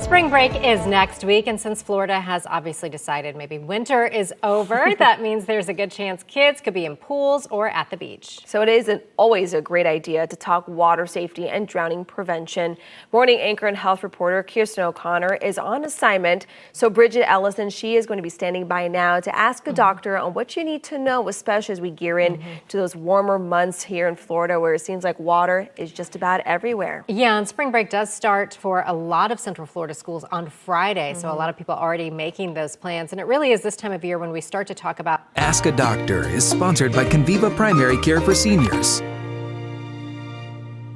Spring break is next week, and since Florida has obviously decided maybe winter is over, that means there's a good chance kids could be in pools or at the beach. So it is always a great idea to talk water safety and drowning prevention. Morning anchor and health reporter Kirsten O'Connor is on assignment. So Bridget Ellison, she is going to be standing by now to ask a doctor on what you need to know, especially as we gear in to those warmer months here in Florida where it seems like water is just about everywhere. Yeah, and spring break does start for a lot of Central Florida schools on Friday, so a lot of people are already making those plans, and it really is this time of year when we start to talk about. Ask a Doctor is sponsored by Conviva Primary Care for Seniors.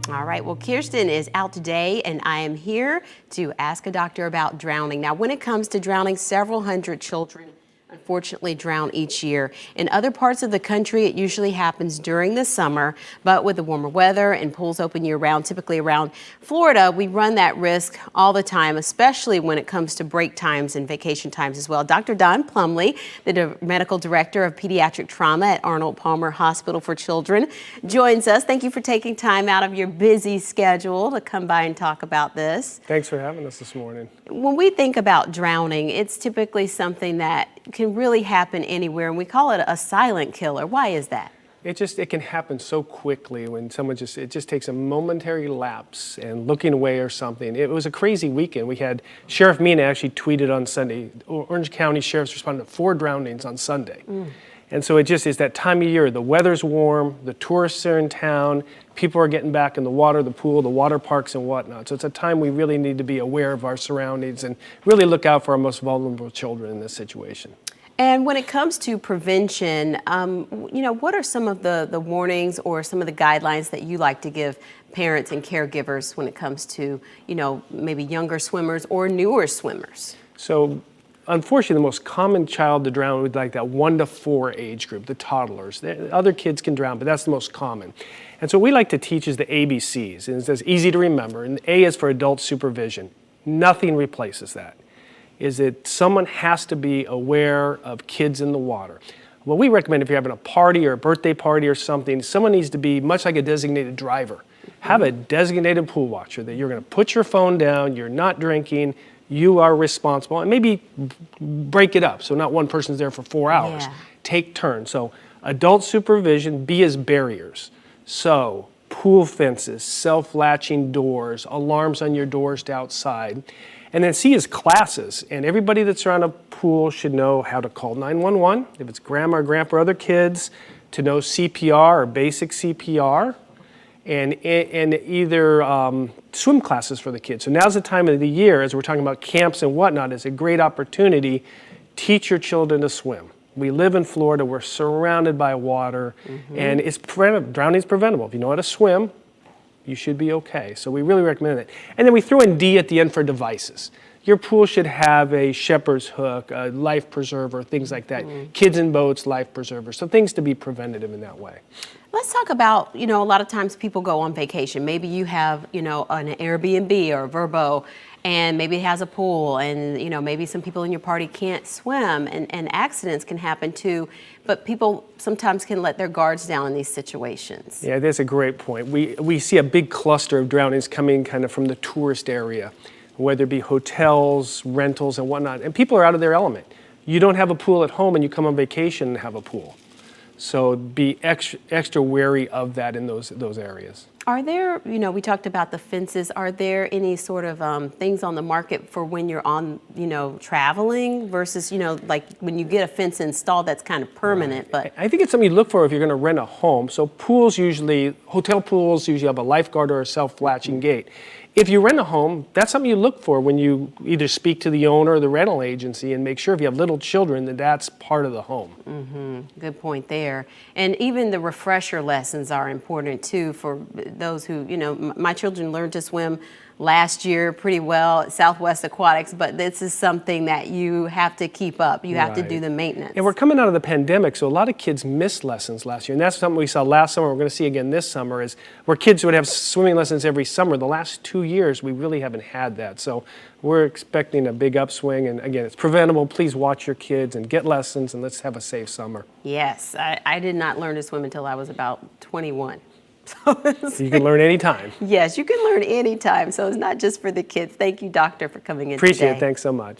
All right, well, Kirsten is out today, and I am here to ask a doctor about drowning. Now, when it comes to drowning, several hundred children unfortunately drown each year. In other parts of the country, it usually happens during the summer, but with the warmer weather and pools open year-round, typically around Florida, we run that risk all the time, especially when it comes to break times and vacation times as well. Dr. Don Plumley, the medical director of pediatric trauma at Arnold Palmer Hospital for Children, joins us. Thank you for taking time out of your busy schedule to come by and talk about this. Thanks for having us this morning. When we think about drowning, it's typically something that can really happen anywhere, and we call it a silent killer. Why is that? It can happen so quickly when someone it just takes a momentary lapse and looking away or something. It was a crazy weekend. We had Sheriff Mina actually tweeted on Sunday, Orange County Sheriff's responded to 4 drownings on Sunday. And so it just is that time of year. The weather's warm, the tourists are in town, people are getting back in the water, the pool, the water parks and whatnot. So it's a time we really need to be aware of our surroundings and really look out for our most vulnerable children in this situation. And when it comes to prevention, what are some of the warnings or some of the guidelines that you like to give parents and caregivers when it comes to, maybe younger swimmers or newer swimmers? So unfortunately, the most common child to drown would like that 1 to 4 age group, the toddlers. Other kids can drown, but that's the most common. And so what we like to teach is the ABCs, and it's easy to remember. And A is for adult supervision. Nothing replaces that. Is that someone has to be aware of kids in the water. What we recommend if you're having a party or a birthday party or something, someone needs to be much like a designated driver. Have a designated pool watcher that you're going to put your phone down, you're not drinking, you are responsible, and maybe break it up so not one person's there for 4 hours. Yeah. Take turns. So adult supervision, B is barriers. So pool fences, self-latching doors, alarms on your doors to outside. And then C is classes, and everybody that's around a pool should know how to call 911, if it's grandma or grandpa or other kids, to know CPR or basic CPR, and either swim classes for the kids. So now's the time of the year, as we're talking about camps and whatnot, is a great opportunity. Teach your children to swim. We live in Florida, we're surrounded by water, and it's drowning's preventable. If you know how to swim, you should be okay. So we really recommend it. And then we throw in D at the end for devices. Your pool should have a shepherd's hook, a life preserver, things like that. Kids in boats, life preservers. So things to be preventative in that way. Let's talk about, a lot of times people go on vacation. Maybe you have, an Airbnb or a Vrbo, and maybe it has a pool, and, maybe some people in your party can't swim, and accidents can happen too. But people sometimes can let their guards down in these situations. Yeah, that's a great point. We see a big cluster of drownings coming kind of from the tourist area, whether it be hotels, rentals, and whatnot. And people are out of their element. You don't have a pool at home and you come on vacation and have a pool. So be extra wary of that in those areas. Are there, we talked about the fences, are there any sort of things on the market for when you're on, traveling versus, like when you get a fence installed that's kind of permanent? But I think it's something you look for if you're going to rent a home. So hotel pools usually have a lifeguard or a self-latching gate. If you rent a home, that's something you look for when you either speak to the owner or the rental agency and make sure if you have little children that that's part of the home. Good point there. And even the refresher lessons are important too for those who, my children learned to swim last year pretty well at Southwest Aquatics, but this is something that you have to keep up. You have to do the maintenance. And we're coming out of the pandemic, so a lot of kids missed lessons last year. And that's something we saw last summer, we're going to see again this summer, is where kids would have swimming lessons every summer. The last 2 years, we really haven't had that. So we're expecting a big upswing. And again, it's preventable. Please watch your kids and get lessons, and let's have a safe summer. Yes, I did not learn to swim until I was about 21. You can learn anytime. Yes, you can learn anytime, so it's not just for the kids. Thank you, doctor, for coming in Appreciate today. it. Thanks so much.